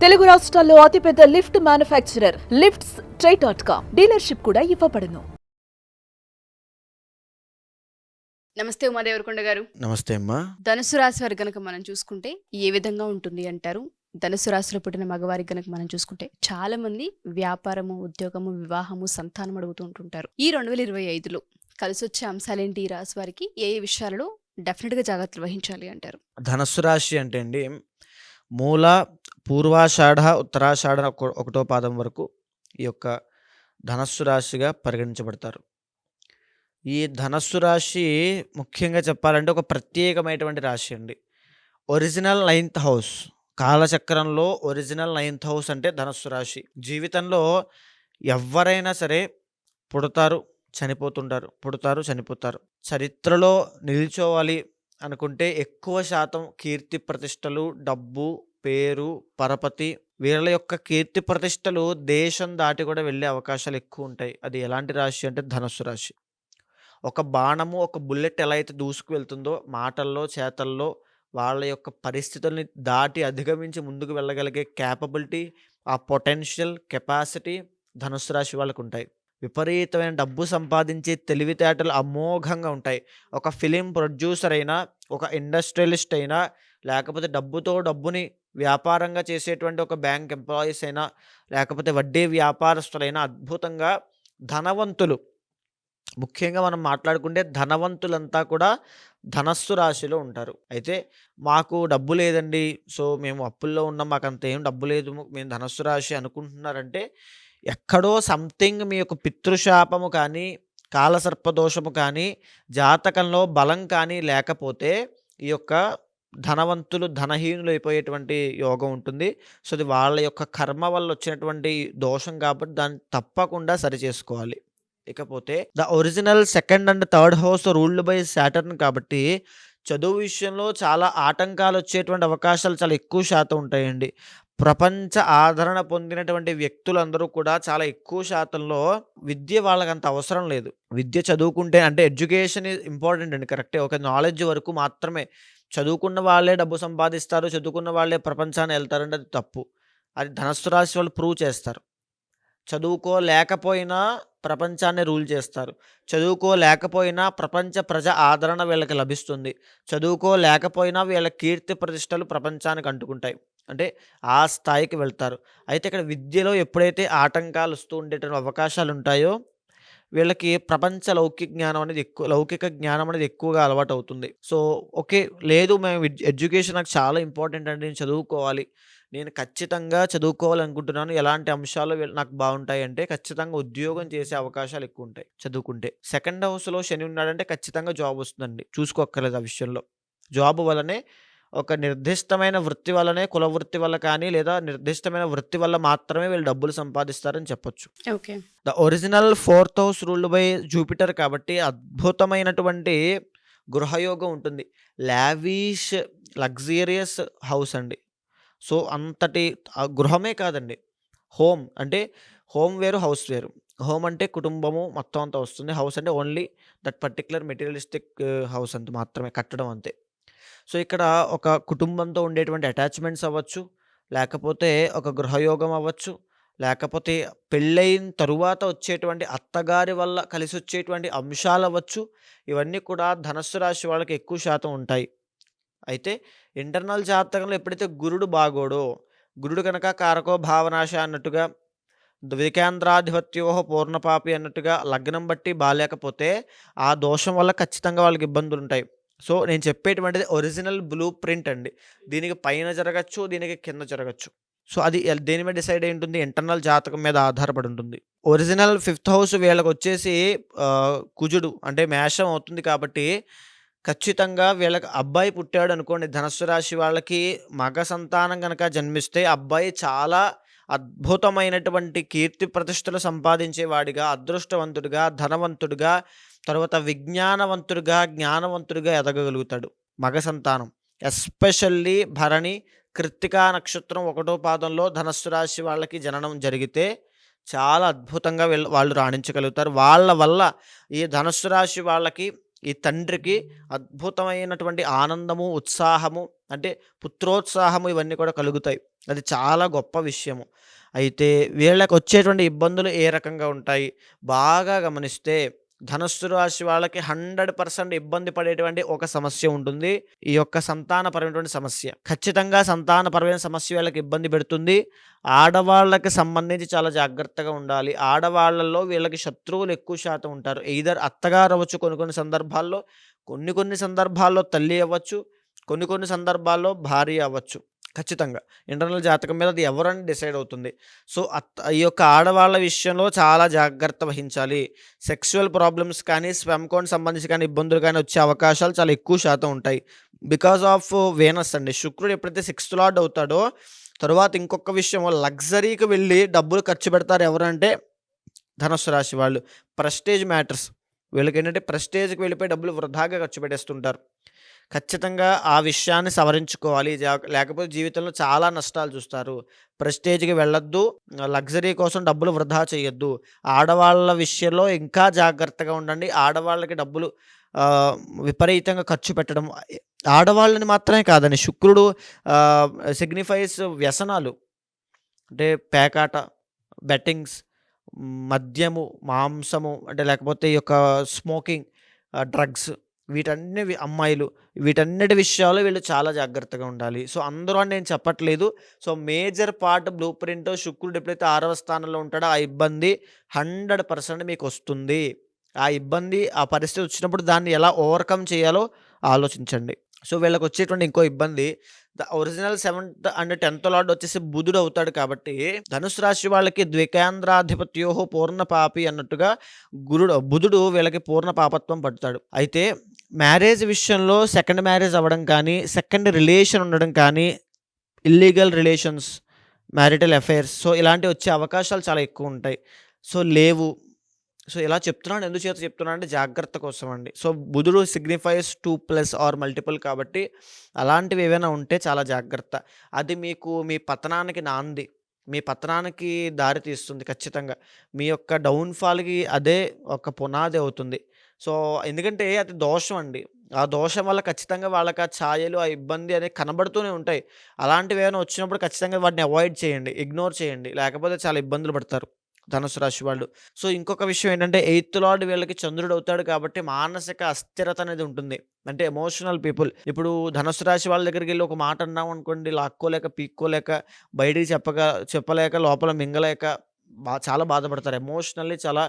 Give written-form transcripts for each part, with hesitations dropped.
తెలుగు రాష్ట్రాల్లో అతిపెద్ద lift manufacturer lifts ట్రై.com dealership కూడా ఇవ్వబడును. నమస్తే ఉమాదేవరకొండ గారు. నమస్తే అమ్మా. ధనుసు రాశి వారి గనక మనం చూసుకుంటే ఏ విధంగా ఉంటుంది అంటారు? ధనుసు రాశిలో పుట్టిన మగవారికి గనక మనం చూసుకుంటే చాలా మంది వ్యాపారము, ఉద్యోగము, వివాహము, సంతానం అడుగుతూ ఉంటుంటారు. ఈ 2025లో కలిసి వచ్చే అంశాలేంటి? ఈ రాశి వారికి ఏ విషయాలలో డెఫినెట్ గా జాగ్రత్తలు వహించాలి అంటారు? ధనస్సు రాశి అంటే అండి, మూల, పూర్వాషాఢ, ఉత్తరాషాఢ ఒకటో పాదం వరకు ఈ యొక్క ధనస్సు రాశిగా పరిగణించబడతారు. ఈ ధనస్సు రాశి ముఖ్యంగా చెప్పాలంటే ఒక ప్రత్యేకమైనటువంటి రాశి అండి. ఒరిజినల్ 9th హౌస్, కాలచక్రంలో ఒరిజినల్ 9th హౌస్ అంటే ధనస్సు రాశి. జీవితంలో ఎవరైనా సరే పుడతారు, చనిపోతుంటారు, పుడతారు, చనిపోతారు. చరిత్రలో నిలిచోవాలి అనుకుంటే ఎక్కువ శాతం కీర్తి ప్రతిష్టలు, డబ్బు, పేరు, పరపతి, వీళ్ళ యొక్క కీర్తి ప్రతిష్టలు దేశం దాటి కూడా వెళ్ళే అవకాశాలు ఎక్కువ ఉంటాయి. అది ఎలాంటి రాశి అంటే ధనస్సు రాశి. ఒక బాణము, ఒక బుల్లెట్ ఎలా అయితే దూసుకు వెళ్తుందో మాటల్లో, చేతల్లో వాళ్ళ యొక్క పరిస్థితుల్ని దాటి అధిగమించి ముందుకు వెళ్ళగలిగే క్యాపబిలిటీ, ఆ పొటెన్షియల్ కెపాసిటీ ధనుస్సు రాశి వాళ్ళకు ఉంటాయి. విపరీతమైన డబ్బు సంపాదించే తెలివితేటలు అమోఘంగా ఉంటాయి. ఒక ఫిలిం ప్రొడ్యూసర్ అయినా, ఒక ఇండస్ట్రియలిస్ట్ అయినా, లేకపోతే డబ్బుని వ్యాపారంగా చేసేటువంటి ఒక బ్యాంక్ ఎంప్లాయీస్ అయినా, లేకపోతే వడ్డీ వ్యాపారస్తులైనా అద్భుతంగా ధనవంతులు. ముఖ్యంగా మనం మాట్లాడుకుంటే ధనవంతులంతా కూడా ధనస్సు రాశిలో ఉంటారు. అయితే మాకు డబ్బు లేదండి, సో మేము అప్పుల్లో ఉన్నాం, మాకు అంత ఏం డబ్బు లేదు, మేము ధనస్సు రాశి అనుకుంటున్నారంటే ఎక్కడో సంథింగ్ మీ యొక్క పితృశాపము కానీ, కాలసర్పదోషము కానీ, జాతకంలో బలం కానీ లేకపోతే ఈ యొక్క ధనవంతులు ధనహీనులు అయిపోయేటువంటి యోగం ఉంటుంది. సో అది వాళ్ళ యొక్క కర్మ వల్ల వచ్చినటువంటి దోషం కాబట్టి దాన్ని తప్పకుండా సరిచేసుకోవాలి. ఇకపోతే the original 2nd and 3rd house ruled by Saturn కాబట్టి చదువు విషయంలో చాలా ఆటంకాలు వచ్చేటువంటి అవకాశాలు చాలా ఎక్కువ శాతం ఉంటాయండి. ప్రపంచ ఆదరణ పొందినటువంటి వ్యక్తులందరూ కూడా చాలా ఎక్కువ శాతంలో విద్య వాళ్ళకంత అవసరం లేదు. విద్య చదువుకుంటే అంటే ఎడ్యుకేషన్ ఈజ్ ఇంపార్టెంట్ అండి, కరెక్టే. ఒక నాలెడ్జ్ వరకు మాత్రమే. చదువుకున్న వాళ్ళే డబ్బు సంపాదిస్తారు, చదువుకున్న వాళ్ళే ప్రపంచాన్ని వెళ్తారంటే అది తప్పు. అది ధనస్సు రాశి వాళ్ళు ప్రూవ్ చేస్తారు. చదువుకోలేకపోయినా ప్రపంచాన్ని రూల్ చేస్తారు. చదువుకోలేకపోయినా ప్రపంచ ప్రజ ఆదరణ వీళ్ళకి లభిస్తుంది. చదువుకోలేకపోయినా వీళ్ళ కీర్తి ప్రతిష్టలు ప్రపంచానికి అంటుకుంటాయి. అంటే ఆ స్థాయికి వెళ్తారు. అయితే ఇక్కడ విద్యలో ఎప్పుడైతే ఆటంకాలు వస్తూ ఉండేటువంటి అవకాశాలు ఉంటాయో వీళ్ళకి ప్రపంచ లౌకిక జ్ఞానం అనేది ఎక్కువగా అలవాటు అవుతుంది. సో ఓకే, లేదు మేము ఎడ్యుకేషన్ నాకు చాలా ఇంపార్టెంట్ అండి, నేను చదువుకోవాలి, నేను ఖచ్చితంగా చదువుకోవాలనుకుంటున్నాను, ఎలాంటి అంశాలు నాకు బాగుంటాయి అంటే ఖచ్చితంగా ఉద్యోగం చేసే అవకాశాలు ఎక్కువ ఉంటాయి చదువుకుంటే. 2nd హౌస్లో శని ఉన్నాడంటే ఖచ్చితంగా జాబ్ వస్తుందండి, చూసుకోక్కర్లేదు ఆ విషయంలో. జాబ్ వల్లనే, ఒక నిర్దిష్టమైన వృత్తి వల్లనే, కుల వృత్తి వల్ల కానీ లేదా నిర్దిష్టమైన వృత్తి వల్ల మాత్రమే వీళ్ళు డబ్బులు సంపాదిస్తారని చెప్పొచ్చు. Okay. The original 4th house ruled by Jupiter కాబట్టి అద్భుతమైనటువంటి గృహయోగం ఉంటుంది. లావిష్ లగ్జరియస్ హౌస్ అండి. సో అంతటి గృహమే కాదండి, హోమ్ అంటే హోమ్ వేరు, హౌస్ వేరు. హోమ్ అంటే కుటుంబము మొత్తం అంతా వస్తుంది. హౌస్ అంటే only that particular materialistic house అంత మాత్రమే, కట్టడం అంతే. సో ఇక్కడ ఒక కుటుంబంతో ఉండేటువంటి అటాచ్మెంట్స్ అవ్వచ్చు, లేకపోతే ఒక గృహయోగం అవ్వచ్చు, లేకపోతే పెళ్ళైన తరువాత వచ్చేటువంటి అత్తగారి వల్ల కలిసి వచ్చేటువంటి అంశాలు అవ్వచ్చు. ఇవన్నీ కూడా ధనస్సు రాశి వాళ్ళకి ఎక్కువ శాతం ఉంటాయి. అయితే ఇంటర్నల్ జాతకంలో ఎప్పుడైతే గురుడు బాగోడో, గురుడు కనుక కారకో భావనాశ అన్నట్టుగా, ద్వికేంద్రాధిపత్యోహ పూర్ణపాపి అన్నట్టుగా లగ్నం బట్టి బాలేకపోతే ఆ దోషం వల్ల ఖచ్చితంగా వాళ్ళకి ఇబ్బందులు ఉంటాయి. సో నేను చెప్పేటువంటిది ఒరిజినల్ బ్లూ ప్రింట్ అండి. దీనికి పైన జరగచ్చు, దీనికి కింద జరగచ్చు. సో అది దేని మీద డిసైడ్ అయి ఉంటుంది? ఇంటర్నల్ జాతకం మీద ఆధారపడి ఉంటుంది. ఒరిజినల్ 5th హౌస్ వీళ్ళకి వచ్చేసి కుజుడు అంటే మేషం అవుతుంది కాబట్టి ఖచ్చితంగా వీళ్ళకి అబ్బాయి పుట్టాడు అనుకోండి, ధనస్సు రాశి వాళ్ళకి మగ సంతానం కనుక జన్మిస్తే అబ్బాయి చాలా అద్భుతమైనటువంటి కీర్తి ప్రతిష్టలు సంపాదించేవాడిగా, అదృష్టవంతుడిగా, ధనవంతుడిగా, తర్వాత విజ్ఞానవంతుడిగా, జ్ఞానవంతుడిగా ఎదగగలుగుతాడు మగ సంతానం. ఎస్పెషల్లీ భరణి, కృత్తికా నక్షత్రం 1వ పాదంలో ధనస్సు రాశి వాళ్ళకి జననం జరిగితే చాలా అద్భుతంగా వాళ్ళు రాణించగలుగుతారు. వాళ్ళ వల్ల ఈ ధనస్సు రాశి వాళ్ళకి ఈ తండ్రికి అద్భుతమైనటువంటి ఆనందము, ఉత్సాహము అంటే పుత్రోత్సాహము ఇవన్నీ కూడా కలుగుతాయి. అది చాలా గొప్ప విషయము. అయితే వీళ్ళకొచ్చేటువంటి ఇబ్బందులు ఏ రకంగా ఉంటాయి? బాగా గమనిస్తే ధనుస్సు రాశి వాళ్ళకి 100% ఇబ్బంది పడేటువంటి ఒక సమస్య ఉంటుంది. ఈ యొక్క సంతానపరమైనటువంటి సమస్య. ఖచ్చితంగా సంతానపరమైన సమస్య వీళ్ళకి ఇబ్బంది పెడుతుంది. ఆడవాళ్ళకి సంబంధించి చాలా జాగ్రత్తగా ఉండాలి. ఆడవాళ్ళలో వీళ్ళకి శత్రువులు ఎక్కువ శాతం ఉంటారు. ఎయిదర్ అత్తగారు అవ్వచ్చు కొన్ని కొన్ని సందర్భాల్లో, కొన్ని సందర్భాల్లో తల్లి అవ్వచ్చు, కొన్ని సందర్భాల్లో భార్య అవ్వచ్చు. ఖచ్చితంగా. ఇంటర్నల్ జాతకం మీద అది ఎవరని డిసైడ్ అవుతుంది. సో, ఈ యొక్క ఆడవాళ్ళ విషయంలో చాలా జాగ్రత్త వహించాలి. సెక్సువల్ ప్రాబ్లమ్స్ కానీ, స్పెర్మ్ కౌంట్ సంబంధించి కానీ ఇబ్బందులు కానీ వచ్చే అవకాశాలు చాలా ఎక్కువ శాతం ఉంటాయి. బికాస్ ఆఫ్ వీనస్ అండి. శుక్రుడు ఎప్పుడైతే 6th లార్డ్ అవుతాడో, తరువాత ఇంకొక విషయం లగ్జరీకి వెళ్ళి డబ్బులు ఖర్చు పెడతారు ఎవరంటే ధనుస్సు రాశి వాళ్ళు. Prestige matters. వీళ్ళకేంటంటే ప్రెస్టేజ్‌కి వెళ్ళిపోయి డబ్బులు వృధాగా ఖర్చు పెట్టేస్తుంటారు. ఖచ్చితంగా ఆ విషయాన్ని సవరించుకోవాలి. లేకపోతే జీవితంలో చాలా నష్టాలు చూస్తారు. ప్రెస్టేజ్‌కి వెళ్ళొద్దు. లగ్జరీ కోసం డబ్బులు వృధా చేయొద్దు. ఆడవాళ్ళ విషయంలో ఇంకా జాగ్రత్తగా ఉండండి. ఆడవాళ్ళకి డబ్బులు విపరీతంగా ఖర్చు పెట్టడం. ఆడవాళ్ళని మాత్రమే కాదండి. శుక్రుడు సిగ్నిఫైస్ వ్యసనాలు. అంటే పేకాట, బెట్టింగ్స్, మద్యము, మాంసము అంటే లేకపోతే ఈ యొక్క స్మోకింగ్, డ్రగ్స్ అమ్మాయిలు వీటన్నిటి విషయాల్లో వీళ్ళు చాలా జాగ్రత్తగా ఉండాలి. సో, అందరూ అని నేను చెప్పట్లేదు. So, major part blue print శుక్రుడు ఎప్పుడైతే 6వ స్థానంలో ఉంటాడో ఆ ఇబ్బంది 100% మీకొస్తుంది. ఆ ఇబ్బంది, ఆ పరిస్థితి వచ్చినప్పుడు దాన్ని ఎలా ఓవర్‌కమ్ చేయాలో ఆలోచించండి. సో, వీళ్ళకొచ్చేటువంటి ఇంకో ఇబ్బంది original 7th and 10th lord వచ్చేసి బుధుడు అవుతాడు కాబట్టి ధనుసు రాశి వాళ్ళకి ద్వికేంద్రాధిపత్యోహో పూర్ణ పాపి అన్నట్టుగా బుధుడు వీళ్ళకి పూర్ణ పాపత్వం పడతాడు. అయితే మ్యారేజ్ విషయంలో సెకండ్ మ్యారేజ్ అవ్వడం కానీ, సెకండ్ రిలేషన్ ఉండడం కానీ, illegal relations, marital affairs so, ఇలాంటివి వచ్చే అవకాశాలు చాలా ఎక్కువ ఉంటాయి. సో, లేవు. సో, ఇలా చెప్తున్నాను. ఎందుచేత చెప్తున్నాను అంటే జాగ్రత్త కోసం అండి. సో, బుధుడు సిగ్నిఫైస్ 2+ ఆర్ మల్టిపుల్ కాబట్టి అలాంటివి ఏవైనా ఉంటే చాలా జాగ్రత్త. అది మీకు మీ పతనానికి నాంది. మీ పతనానికి దారి తీస్తుంది ఖచ్చితంగా. మీ యొక్క డౌన్‌ఫాల్‌కి అదే ఒక పునాది అవుతుంది. సో, ఎందుకంటే అది దోషం అండి. ఆ దోషం వల్ల ఖచ్చితంగా వాళ్ళకి ఆ ఛాయలు, ఆ ఇబ్బంది అనేది కనబడుతూనే ఉంటాయి. అలాంటివి ఏమైనా వచ్చినప్పుడు ఖచ్చితంగా వాటిని అవాయిడ్ చేయండి. ఇగ్నోర్ చేయండి. లేకపోతే చాలా ఇబ్బందులు పడతారు ధనుసు రాశి వాళ్ళు. సో, ఇంకొక విషయం ఏంటంటే 8th లార్డ్ వీళ్ళకి చంద్రుడు అవుతాడు కాబట్టి మానసిక అస్థిరత అనేది ఉంటుంది. అంటే ఎమోషనల్ పీపుల్. ఇప్పుడు ధనుసు రాశి వాళ్ళ దగ్గరికెళ్ళి ఒక మాట అన్నామనుకోండి, లాక్కోలేక, పీక్కోలేక, బయటికి చెప్పలేక, లోపల మింగలేక చాలా బాధపడతారు. ఎమోషనల్లీ చాలా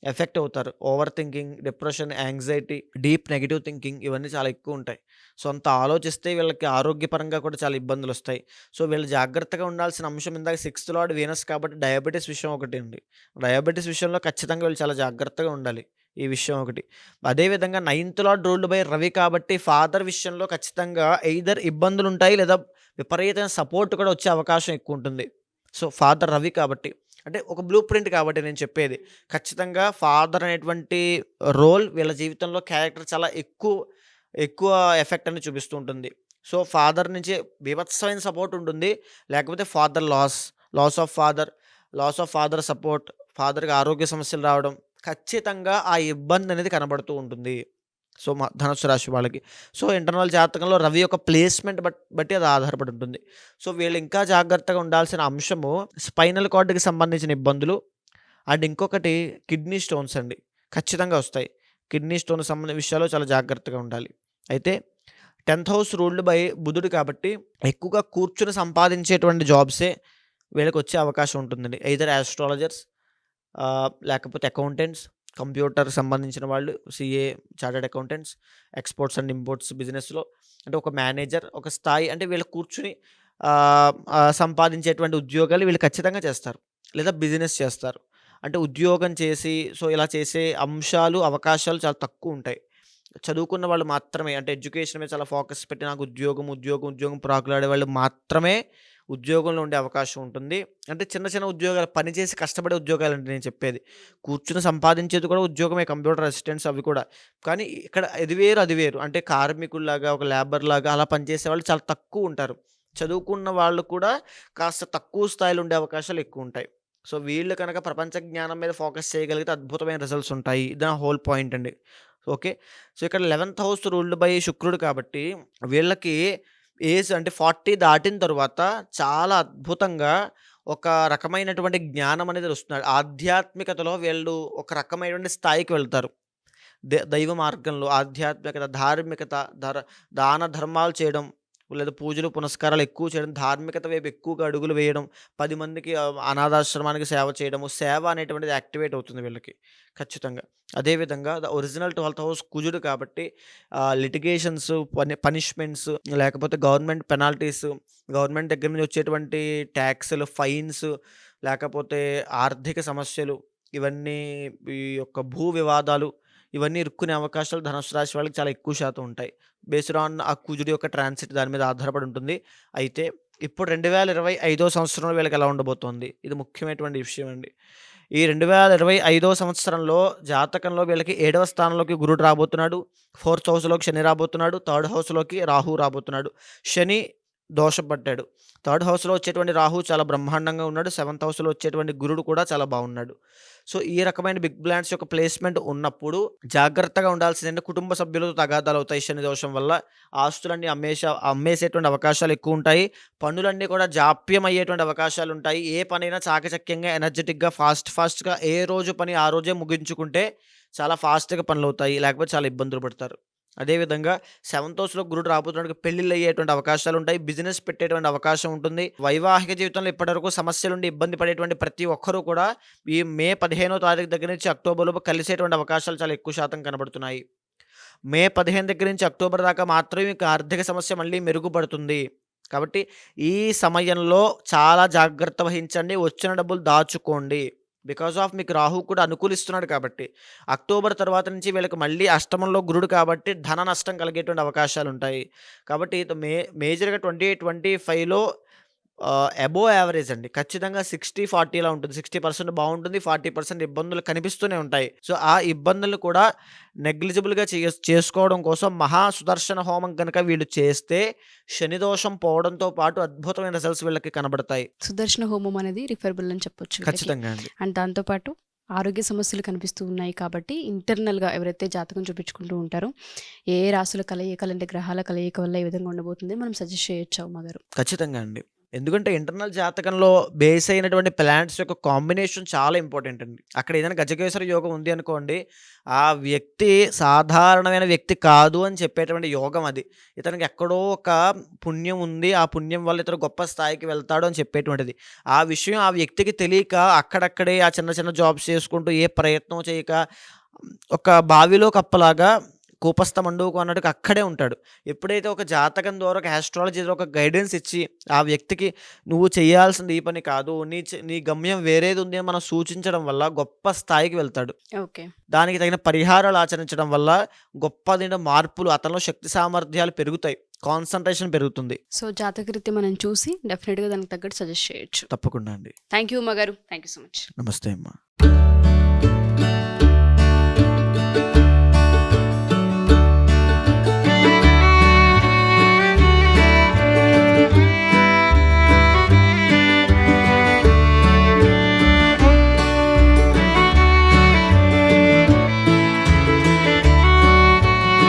ఎఫెక్ట్ అవుతారు. Over thinking, depression, anxiety, deep negative thinking ఇవన్నీ చాలా ఎక్కువుంటాయి. సో, అంత ఆలోచిస్తే వీళ్ళకి ఆరోగ్యపరంగా కూడా చాలా ఇబ్బందులొస్తాయి. సో, వీళ్ళు జాగ్రత్తగా ఉండాల్సిన అంశం ఇందాక 6th లార్డ్ వీనస్ కాబట్టి డయాబెటిస్ విషయం ఒకటి అండి. డయాబెటిస్ విషయంలో ఖచ్చితంగా వీళ్ళు చాలా జాగ్రత్తగా ఉండాలి. ఈ విషయం ఒకటి. అదేవిధంగా 9th lord ruled by Ravi కాబట్టి ఫాదర్ విషయంలో ఖచ్చితంగా ఎయిదర్ ఇబ్బందులుంటాయి లేదా విపరీతమైన సపోర్ట్ కూడా వచ్చే అవకాశం ఎక్కువుంటుంది. సో, ఫాదర్ రవి కాబట్టి. అంటే ఒక బ్లూ ప్రింట్ కాబట్టి నేను చెప్పేది. ఖచ్చితంగా ఫాదర్ అనేటువంటి రోల్ వీళ్ళ జీవితంలో క్యారెక్టర్ చాలా ఎక్కువ ఎఫెక్ట్ అనేది చూపిస్తూ ఉంటుంది. సో, ఫాదర్ నుంచి బీభత్సమైన సపోర్ట్ ఉంటుంది. లేకపోతే father loss of father support, ఫాదర్‌కి ఆరోగ్య సమస్యలు రావడం ఖచ్చితంగా ఆ ఇబ్బంది అనేది కనబడుతూ ఉంటుంది. సో, ధనుస్సు రాశి వాళ్ళకి. సో, ఇంటర్నల్ జాతకంలో రవి యొక్క ప్లేస్‌మెంట్ బట్టి అది ఆధారపడి ఉంటుంది. సో, వీళ్ళు ఇంకా జాగ్రత్తగా ఉండాల్సిన అంశము స్పైనల్ కార్డ్‌కి సంబంధించిన ఇబ్బందులు అండ్ ఇంకొకటి కిడ్నీ స్టోన్స్ అండి. ఖచ్చితంగా వస్తాయి. కిడ్నీ స్టోన్ సంబంధించిన విషయాల్లో చాలా జాగ్రత్తగా ఉండాలి. అయితే 10th హౌస్ రూల్డ్ బై బుధుడు కాబట్టి ఎక్కువగా కూర్చొని సంపాదించేటువంటి జాబ్సే వీళ్ళకొచ్చే అవకాశం ఉంటుందండి. ఎయిదర్ యాస్ట్రాలజర్స్ లేకపోతే అకౌంటెంట్స్, కంప్యూటర్‌కి సంబంధించిన వాళ్ళు, CA, chartered accountants, exports and imports బిజినెస్‌లో అంటే ఒక మేనేజర్, ఒక స్థాయి అంటే వీళ్ళు కూర్చొని సంపాదించేటువంటి ఉద్యోగాలు వీళ్ళు ఖచ్చితంగా చేస్తారు. లేదా బిజినెస్ చేస్తారు. అంటే ఉద్యోగం చేసి సో, ఇలా చేసే అంశాలు, అవకాశాలు చాలా తక్కువుంటాయి. చదువుకున్న వాళ్ళు మాత్రమే అంటే ఎడ్యుకేషన్ మీద చాలా ఫోకస్ పెట్టి నాకు ఉద్యోగం ప్రాకులాడే వాళ్ళు మాత్రమే ఉద్యోగంలో ఉండే అవకాశం ఉంటుంది. అంటే చిన్న ఉద్యోగాలు పని చేసి కష్టపడే ఉద్యోగాలండి నేను చెప్పేది. కూర్చొని సంపాదించేది కూడా ఉద్యోగమే కంప్యూటర్ అసిస్టెంట్స్ అవి కూడా. కానీ ఇక్కడ ఇది వేరు, అది వేరు. అంటే కార్మికుల్లాగా, ఒక లేబర్‌లాగా అలా పనిచేసేవాళ్ళు చాలా తక్కువుంటారు. చదువుకున్న వాళ్ళు కూడా కాస్త తక్కువ స్థాయిలో ఉండే అవకాశాలు ఎక్కువుంటాయి. సో, వీళ్ళు కనుక ప్రపంచ జ్ఞానం మీద ఫోకస్ చేయగలిగితే అద్భుతమైన రిజల్ట్స్ ఉంటాయి. ఇది నా హోల్ పాయింట్ అండి. ఓకే. సో ఇక్కడ 11th హౌస్ రూల్డ్ బై శుక్రుడు కాబట్టి వీళ్ళకి ఏజ్ అంటే 40 దాటిన తర్వాత చాలా అద్భుతంగా ఒక రకమైనటువంటి జ్ఞానం అనేది వస్తుంది. ఆధ్యాత్మికతలో వీళ్ళు ఒక రకమైనటువంటి స్థాయికి వెళ్తారు. దైవ మార్గంలో ఆధ్యాత్మికత, ధార్మికత, దాన ధర్మాలు చేయడం, లేదా పూజలు పునస్కారాలు ఎక్కువ చేయడం, ధార్మికత వైపు ఎక్కువగా అడుగులు వేయడం, 10 మందికి అనాథాశ్రమానికి సేవ చేయడము, సేవ అనేటువంటిది యాక్టివేట్ అవుతుంది వీళ్ళకి ఖచ్చితంగా. అదేవిధంగా ఒరిజినల్ 12th హౌస్ కుజుడు కాబట్టి లిటిగేషన్స్, పనిష్మెంట్స్, లేకపోతే గవర్నమెంట్ పెనాల్టీస్, గవర్నమెంట్ దగ్గర నుంచి వచ్చేటువంటి ట్యాక్స్లు, ఫైన్స్, లేకపోతే ఆర్థిక సమస్యలు, ఇవన్నీ ఈ యొక్క భూ వివాదాలు, ఇవన్నీ ఇరుక్కునే అవకాశాలు ధనుసు రాశి వాళ్ళకి చాలా ఎక్కువ శాతం ఉంటాయి. బేస్డ్ ఆన్ ఆ కుజుడి యొక్క ట్రాన్సిట్ దాని మీద ఆధారపడి ఉంటుంది. అయితే ఇప్పుడు 2025వ సంవత్సరంలో వీళ్ళకి ఎలా ఉండబోతోంది, ఇది ముఖ్యమైనటువంటి విషయం అండి. ఈ 2025వ సంవత్సరంలో జాతకంలో వీళ్ళకి 7వ స్థానంలోకి గురుడు రాబోతున్నాడు, 4th హౌస్లోకి శని రాబోతున్నాడు, 3rd హౌస్లోకి రాహు రాబోతున్నాడు. శని దోషపడ్డాడు. 3rd హౌస్లో వచ్చేటువంటి రాహు చాలా బ్రహ్మాండంగా ఉన్నాడు. 7th హౌస్లో వచ్చేటువంటి గురుడు కూడా చాలా బాగున్నాడు. సో ఈ రకమైన బిగ్ ప్లాన్స్ యొక్క ప్లేస్మెంట్ ఉన్నప్పుడు జాగ్రత్తగా ఉండాల్సిందంటే కుటుంబ సభ్యులతో తగాదాలు అవుతాయి శని దోషం వల్ల. ఆస్తులన్నీ అమ్మేసేటువంటి అవకాశాలు ఎక్కువ ఉంటాయి. పనులన్నీ కూడా జాప్యం అయ్యేటువంటి అవకాశాలు ఉంటాయి. ఏ పనైనా చాకచక్యంగా, ఎనర్జెటిక్గా, ఫాస్ట్గా ఏ రోజు పని ఆ రోజే ముగించుకుంటే చాలా ఫాస్ట్గా పనులు అవుతాయి. లేకపోతే చాలా ఇబ్బందులు పడతారు. అదేవిధంగా 7th హౌస్లో గురుడు రాబోతున్నప్పుడు పెళ్లిళ్ళు అయ్యేటువంటి అవకాశాలు ఉంటాయి. బిజినెస్ పెట్టేటువంటి అవకాశం ఉంటుంది. వైవాహిక జీవితంలో ఇప్పటివరకు సమస్యలుండి ఇబ్బంది పడేటువంటి ప్రతి ఒక్కరూ కూడా ఈ మే 15వ తారీఖు దగ్గర నుంచి అక్టోబర్లోపు కలిసేటువంటి అవకాశాలు చాలా ఎక్కువ శాతం కనబడుతున్నాయి. మే 15 దగ్గర నుంచి అక్టోబర్ దాకా మాత్రమే మీకు ఆర్థిక సమస్య మళ్ళీ మెరుగుపడుతుంది. కాబట్టి ఈ సమయంలో చాలా జాగ్రత్త వహించండి. వచ్చిన డబ్బులు దాచుకోండి. బికాజ్ ఆఫ్ మీకు రాహు కూడా అనుకూలిస్తున్నాడు కాబట్టి అక్టోబర్ తర్వాత నుంచి వీళ్ళకి మళ్ళీ అష్టమంలో గురుడు కాబట్టి ధన నష్టం కలిగేటువంటి అవకాశాలు ఉంటాయి. కాబట్టి మేజర్గా 2025లో అబోవ్ యావరేజ్ అండి. ఖచ్చితంగా 60-40 ఉంటుంది. 60% బాగుంటుంది, 40% ఇబ్బందులు కనిపిస్తూనే ఉంటాయి. సో ఆ ఇబ్బందులు కూడా నెగ్లిజిబుల్గా చేసుకోవడం కోసం మహా సుదర్శన హోమం కనుక వీళ్ళు చేస్తే శని దోషం పోవడంతో పాటు అద్భుతమైన రిజల్ట్స్ వీళ్ళకి కనబడతాయి. సుదర్శన హోమం అనేది రిఫరబుల్ అని చెప్పొచ్చు వీళ్ళకి. ఖచ్చితంగా అండి. అండ్ దాంతోపాటు ఆరోగ్య సమస్యలు కనిపిస్తూ ఉన్నాయి కాబట్టి ఇంటర్నల్గా ఎవరైతే జాతకం చూపించుకుంటూ ఉంటారో ఏ రాసుల కలయికలు అంటే గ్రహాల కలయిక వల్ల ఏ విధంగా ఉండబోతుంది మనం సజెస్ట్ చేయొచ్చు అమ్మగారు? ఖచ్చితంగా అండి. ఎందుకంటే ఇంటర్నల్ జాతకంలో బేస్ అయినటువంటి ప్లాంట్స్ యొక్క కాంబినేషన్ చాలా ఇంపార్టెంట్ అండి. అక్కడ ఏదైనా గజకేసరి యోగం ఉంది అనుకోండి, ఆ వ్యక్తి సాధారణమైన వ్యక్తి కాదు అని చెప్పేటువంటి యోగం అది. ఇతనికి ఎక్కడో ఒక పుణ్యం ఉంది, ఆ పుణ్యం వల్ల ఇతను గొప్ప స్థాయికి వెళ్తాడు అని చెప్పేటువంటిది. ఆ విషయం ఆ వ్యక్తికి తెలియక అక్కడక్కడే ఆ చిన్న చిన్న జాబ్స్ చేసుకుంటూ ఏ ప్రయత్నం చేయక ఒక బావిలో కప్పలాగా కూపస్థ మండువుకు అన్నట్టుగా అక్కడే ఉంటాడు. ఎప్పుడైతే ఒక జాతకం ద్వారా ఒక ఆస్ట్రాలజీ ద్వారా ఒక గైడెన్స్ ఇచ్చి ఆ వ్యక్తికి నువ్వు చేయాల్సింది ఈ పని కాదు, నీ గమ్యం వేరేది ఉంది అని మనం సూచించడం వల్ల గొప్ప స్థాయికి వెళ్తాడు. ఓకే. దానికి తగిన పరిహారాలు ఆచరించడం వల్ల గొప్పదైన మార్పులు, అతనిలో శక్తి సామర్థ్యాలు పెరుగుతాయి, కాన్సన్ట్రేషన్ పెరుగుతుంది. సో జాతకరీత్యా మనం చూసి డెఫినెట్గా దానికి తగ్గట్టు సజెస్ట్ చేయొచ్చు. తప్పకుండా అండి. థ్యాంక్ యూ అమ్మగారు. Thank you so much. నమస్తే అమ్మా.